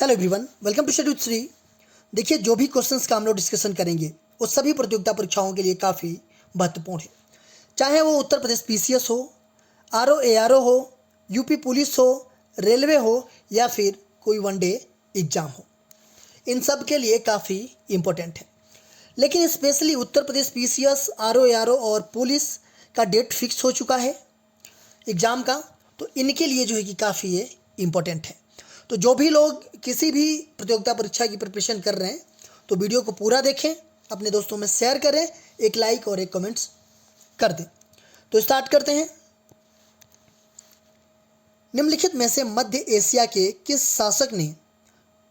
Hello everyone, welcome to schedule 3। देखिए, जो भी क्वेश्चंस का हम लोग डिस्कशन करेंगे वो सभी प्रतियोगिता परीक्षाओं के लिए काफ़ी महत्वपूर्ण है। चाहे वो उत्तर प्रदेश पीसीएस हो, आरओ एआरओ हो, यूपी पुलिस हो, रेलवे हो या फिर कोई वनडे एग्जाम हो, इन सब के लिए काफ़ी इम्पोर्टेंट है। लेकिन specially Uttar Pradesh PCS, RO ARO और पुलिस का डेट फिक्स हो चुका है एग्ज़ाम का, तो इनके लिए जो है कि काफ़ी ये इम्पोर्टेंट है। तो जो भी लोग किसी भी प्रतियोगिता परीक्षा की प्रिपरेशन कर रहे हैं तो वीडियो को पूरा देखें, अपने दोस्तों में शेयर करें, एक लाइक और एक कमेंट्स कर दें। तो स्टार्ट करते हैं। निम्नलिखित में से मध्य एशिया के किस शासक ने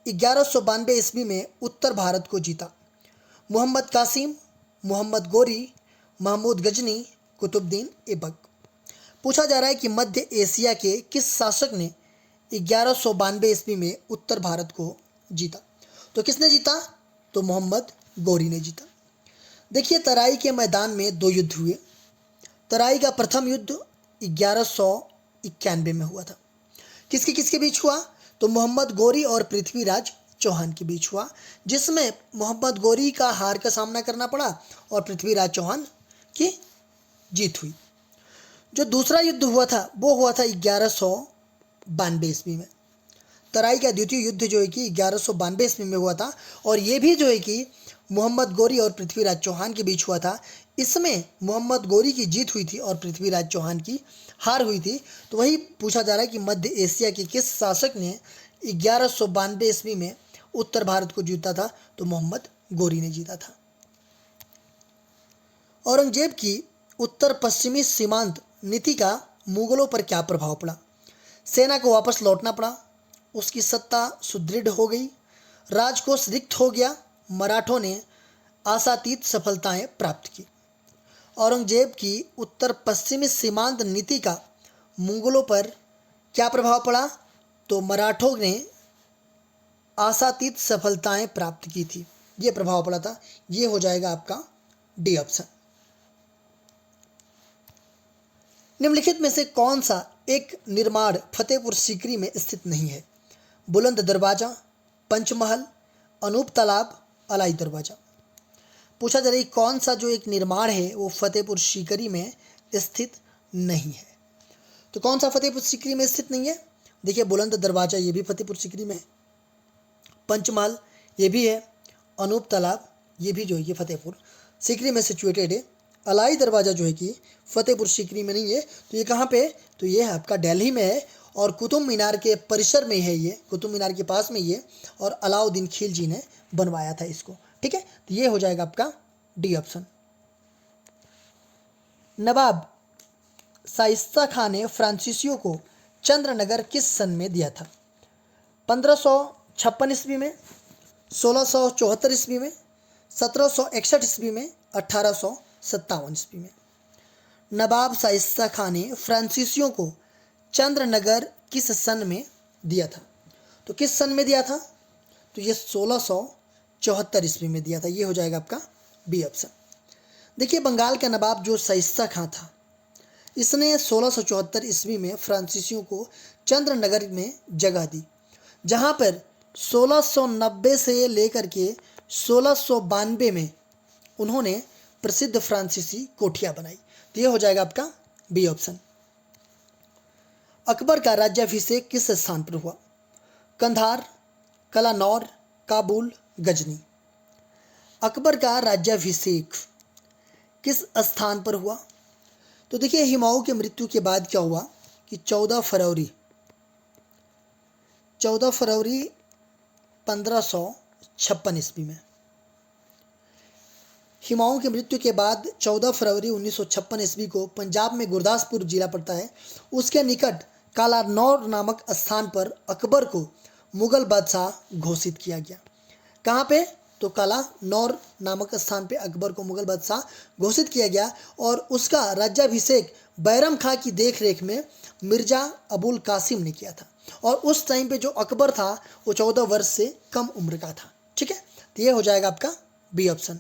1192 ईस्वी में उत्तर भारत को जीता? मोहम्मद कासिम, मोहम्मद गोरी, महमूद गजनी, कुतुबुद्दीन ऐबक। पूछा जा रहा है कि मध्य एशिया के किस शासक ने 1192 ईस्वी में उत्तर भारत को जीता? तो किसने जीता? तो मोहम्मद गोरी ने जीता। देखिए, तराई के मैदान में दो युद्ध हुए। तराई का प्रथम युद्ध 1191 में हुआ था। किसके किसके बीच हुआ? तो मोहम्मद गोरी और पृथ्वीराज चौहान के बीच हुआ, जिसमें मोहम्मद गोरी का हार का सामना करना पड़ा और पृथ्वीराज चौहान की जीत हुई। जो दूसरा युद्ध हुआ था वो हुआ था 1192 ईस्वी में। तराई का द्वितीय युद्ध जो है कि 1192 ईस्वी में हुआ था और ये भी जो है कि मोहम्मद गोरी और पृथ्वीराज चौहान के बीच हुआ था। इसमें मोहम्मद गोरी की जीत हुई थी और पृथ्वीराज चौहान की हार हुई थी। तो वही पूछा जा रहा है कि मध्य एशिया के किस शासक ने 1192 ईस्वी में उत्तर भारत को जीता था? तो मोहम्मद गोरी ने जीता था। औरंगजेब की उत्तर पश्चिमी सीमांत नीति का मुगलों पर क्या प्रभाव पड़ा? सेना को वापस लौटना पड़ा, उसकी सत्ता सुदृढ़ हो गई, राजकोष रिक्त हो गया, मराठों ने आशातीत सफलताएं प्राप्त की। औरंगजेब की उत्तर पश्चिमी सीमांत नीति का मुगलों पर क्या प्रभाव पड़ा? तो मराठों ने आशातीत सफलताएं प्राप्त की थी, ये प्रभाव पड़ा था। ये हो जाएगा आपका डी ऑप्शन। निम्नलिखित में से कौन सा एक निर्माण फतेहपुर सीकरी में स्थित नहीं है? बुलंद दरवाजा, पंचमहल, अनूप तालाब, अलाई दरवाजा। पूछा जा रहा है कौन सा जो एक निर्माण है वो फतेहपुर सीकरी में स्थित नहीं है। तो कौन सा फतेहपुर सीकरी में स्थित नहीं है? देखिए, बुलंद दरवाजा ये भी फतेहपुर सीकरी में है, पंचमहल ये भी है, अनूप तालाब ये भी जो है ये फतेहपुर सीकरी में सिचुएटेड है। अलाई दरवाज़ा जो है कि फतेहपुर सीकरी में नहीं है। तो ये कहाँ पे? तो ये आपका दिल्ली में है और कुतुब मीनार के परिसर में है, ये कुतुब मीनार के पास में ये, और अलाउद्दीन खिलजी ने बनवाया था इसको। ठीक है, तो ये हो जाएगा आपका डी ऑप्शन। नवाब शाइस्ता खान ने फ्रांसीसियों को चंद्रनगर किस सन में दिया था? 1556 ईस्वी में, 1674 ईस्वी में, 1761 ईस्वी में, 1857 ईस्वी में। नवाब शाइस्ता खान ने फ्रांसीसियों को चंद्रनगर किस सन में दिया था? तो किस सन में दिया था? तो ये 1674 ईस्वी में दिया था। ये हो जाएगा आपका बी ऑप्शन। देखिए, बंगाल का नवाब जो शाइस्ता खान था, इसने 1674 ईस्वी में फ्रांसीसियों को चंद्रनगर में जगह दी, जहाँ पर 1690 से लेकर के 1692 में उन्होंने प्रसिद्ध फ्रांसीसी कोठियाँ बनाई। तो ये हो जाएगा आपका बी ऑप्शन। अकबर का राज्याभिषेक किस स्थान पर हुआ? कंधार, कलानौर, काबुल, गजनी। अकबर का राज्याभिषेक किस स्थान पर हुआ? तो देखिए, हुमायूं की मृत्यु के बाद क्या हुआ कि 14 फरवरी 1556 ईस्वी में, हुमायूं की मृत्यु के बाद 14 फरवरी 1956 ईस्वी को पंजाब में गुरदासपुर जिला पड़ता है, उसके निकट कालानौर नामक स्थान पर अकबर को मुगल बादशाह घोषित किया गया। कहाँ पे? तो कालानौर नामक स्थान पे अकबर को मुगल बादशाह घोषित किया गया और उसका राज्याभिषेक बैरम खां की देखरेख में मिर्जा अबुल कासिम ने किया था। और उस टाइम पे जो अकबर था वो 14 वर्ष से कम उम्र का था। ठीक है, तो ये हो जाएगा आपका बी ऑप्शन।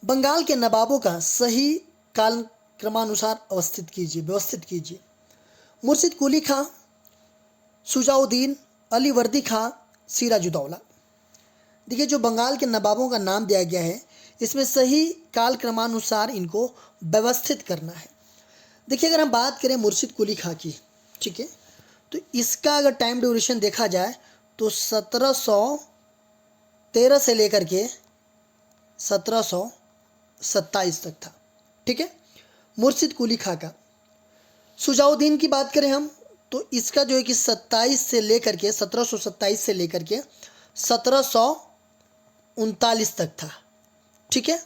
बंगाल के नवाबों का सही काल क्रमानुसार व्यवस्थित कीजिए। मुर्शिद कुली खां, शुजाउद्दीन, अलीवर्दी खां, सिराजुद्दौला। देखिए जो बंगाल के नवाबों का नाम दिया गया है, इसमें सही कालक्रमानुसार इनको व्यवस्थित करना है। देखिए अगर हम बात करें मुर्शिद कुली खां की, ठीक है, तो इसका अगर टाइम ड्यूरेशन देखा जाए तो 1713 से लेकर के 1727 तक था, ठीक है, मुर्शिद कुली खां का। शुजाउद्दीन की बात करें हम तो इसका जो है कि 27 से लेकर के 1727 से लेकर के 1739 तक था, ठीक है।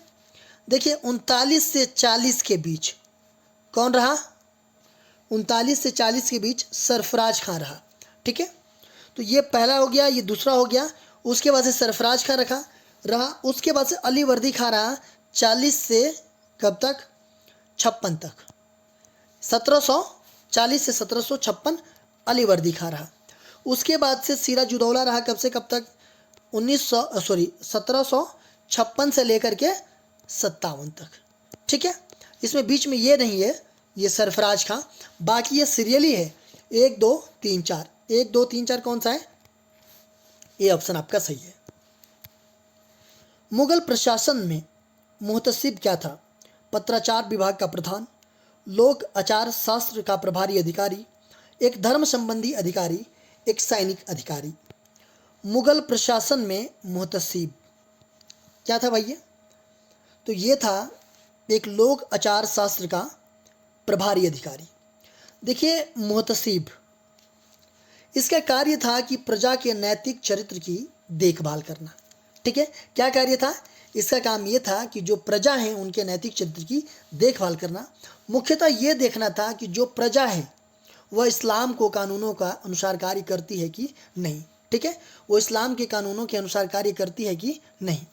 देखिए 39 से 40 के बीच कौन रहा? 39 से 40 के बीच सरफराज खां रहा, ठीक है। तो ये पहला हो गया, ये दूसरा हो गया। उसके बाद से सरफराज खां रहा। उसके बाद से अलीवर्दी खां रहा 40 से कब तक? 56 तक। 1740 से 1756 अलीवर्दी खां रहा। उसके बाद से सिराजुद्दौला रहा कब से कब तक? 1756 से लेकर के 57 तक, ठीक है। इसमें बीच में ये नहीं है, ये सरफराज खां, बाकी ये सीरियली है 1 2 3 4। 1 2 3 4 कौन सा है? ये ऑप्शन आपका सही है। मुगल प्रशासन में मुहतसिब क्या था? पत्राचार विभाग का प्रधान, लोक आचार शास्त्र का प्रभारी अधिकारी, एक धर्म संबंधी अधिकारी, एक सैनिक अधिकारी। मुगल प्रशासन में मुहतसिब क्या था भैया? तो ये था एक लोक आचार शास्त्र का प्रभारी अधिकारी। देखिए मुहतसिब, इसका कार्य था कि प्रजा के नैतिक चरित्र की देखभाल करना, ठीक है। क्या कार्य था? इसका काम ये था कि जो प्रजा है उनके नैतिक चरित्र की देखभाल करना। मुख्यतः ये देखना था कि जो प्रजा है वह इस्लाम को कानूनों का अनुसार कार्य करती है कि नहीं, ठीक है, वो इस्लाम के कानूनों के अनुसार कार्य करती है कि नहीं।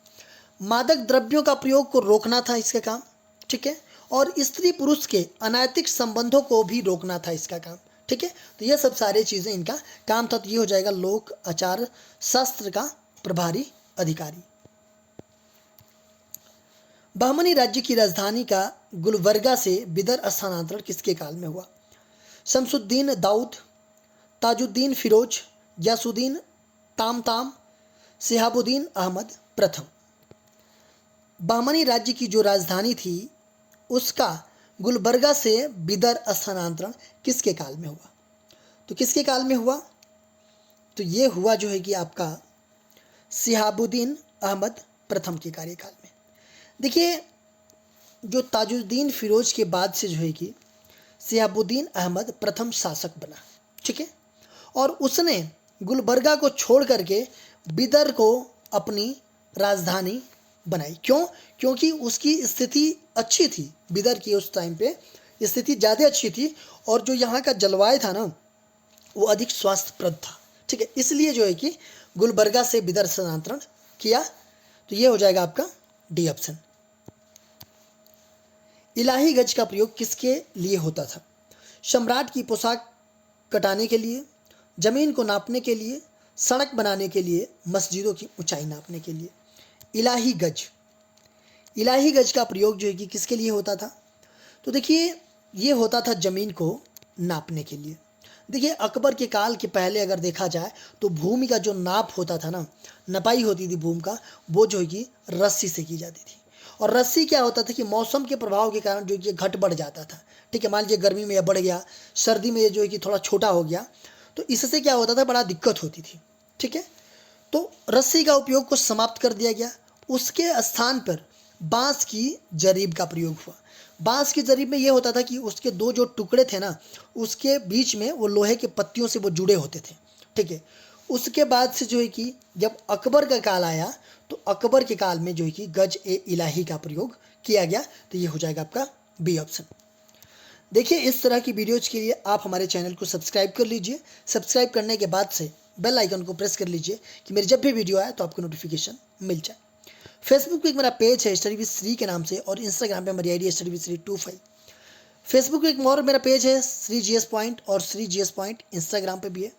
मादक द्रव्यों का प्रयोग को रोकना था इसका काम, ठीक है, और स्त्री पुरुष के अनैतिक संबंधों को भी रोकना था इसका काम, ठीक है। तो ये सब सारी चीज़ें इनका काम था। तो ये हो जाएगा लोक आचार शास्त्र का प्रभारी अधिकारी। बहमनी राज्य की राजधानी का गुलबर्गा से बिदर स्थानांतरण किसके काल में हुआ? शमसुद्दीन दाऊद, ताजुद्दीन फिरोज, गयासुद्दीन तामताम, शिहाबुद्दीन अहमद प्रथम। बहमनी राज्य की जो राजधानी थी उसका गुलबर्गा से बिदर स्थानांतरण किसके काल में हुआ? तो किसके काल में हुआ? तो ये हुआ जो है कि आपका शिहाबुद्दीन अहमद प्रथम के कार्यकाल में। देखिए जो ताजुद्दीन फिरोज के बाद से जो है कि शिहाबुद्दीन अहमद प्रथम शासक बना, ठीक है, और उसने गुलबर्गा को छोड़ करके बिदर को अपनी राजधानी बनाई। क्यों? क्योंकि उसकी स्थिति अच्छी थी, बिदर की उस टाइम पे स्थिति ज़्यादा अच्छी थी और जो यहाँ का जलवायु था ना वो अधिक स्वास्थ्यप्रद था, ठीक है, इसलिए जो है कि गुलबर्गा से बिदर स्थानांतरण किया। तो ये हो जाएगा आपका डी ऑप्शन। इलाही गज का प्रयोग किसके लिए होता था? सम्राट की पोशाक कटाने के लिए, जमीन को नापने के लिए, सड़क बनाने के लिए, मस्जिदों की ऊंचाई नापने के लिए। इलाही गज, इलाही गज का प्रयोग जो है कि किसके लिए होता था? तो देखिए ये होता था जमीन को नापने के लिए। देखिए अकबर के काल के पहले अगर देखा जाए तो भूमि का जो नाप होता था ना, नपाई होती थी भूमि का, वो जो है कि रस्सी से की जाती थी। और रस्सी क्या होता था कि मौसम के प्रभाव के कारण जो कि घट बढ़ जाता था, ठीक है, मान लीजिए गर्मी में यह बढ़ गया, सर्दी में ये जो है कि थोड़ा छोटा हो गया, तो इससे क्या होता था, बड़ा दिक्कत होती थी, ठीक है। तो रस्सी का उपयोग को समाप्त कर दिया गया। उसके स्थान पर बांस की जरीब का प्रयोग हुआ। बांस की जरीब में ये होता था कि उसके दो जो टुकड़े थे ना, उसके बीच में वो लोहे के पत्तियों से वो जुड़े होते थे, ठीक है। उसके बाद से जो है कि जब अकबर का काल आया तो अकबर के काल में जो है कि गज ए इलाही का प्रयोग किया गया। तो ये हो जाएगा आपका बी ऑप्शन। देखिए इस तरह की वीडियोज के लिए आप हमारे चैनल को सब्सक्राइब कर लीजिए। सब्सक्राइब करने के बाद से बेल आइकन को प्रेस कर लीजिए कि मेरी जब भी वीडियो आए तो आपको नोटिफिकेशन मिल जाए। फेसबुक पे एक मेरा पेज है स्टडी विद श्री के नाम से, और इंस्टाग्राम पे हमारी आईडी है स्टडी विद श्री 25। फेसबुक पे एक और मेरा पेज है श्री जीएस पॉइंट, और श्री जीएस पॉइंट इंस्टाग्राम पे भी है।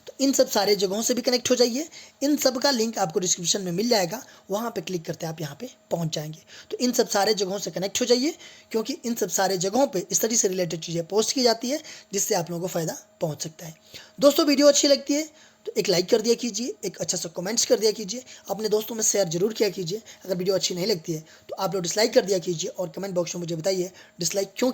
तो इन सब सारे जगहों से भी कनेक्ट हो जाइए। इन सब का लिंक आपको डिस्क्रिप्शन में मिल जाएगा, वहाँ पे क्लिक करते आप यहाँ पे पहुँच जाएंगे। तो इन सब सारे जगहों से कनेक्ट हो जाइए, क्योंकि इन सब सारे जगहों पे स्टडी से रिलेटेड चीज़ें पोस्ट की जाती है जिससे आप लोगों को फ़ायदा पहुँच सकता है। दोस्तों वीडियो अच्छी लगती है तो एक लाइक कर दिया कीजिए, एक अच्छा सा कमेंट्स कर दिया कीजिए, अपने दोस्तों में शेयर जरूर किया कीजिए। अगर वीडियो अच्छी नहीं लगती है तो आप लोग डिसलाइक कर दिया कीजिए और कमेंट बॉक्स में मुझे बताइए डिसलाइक क्यों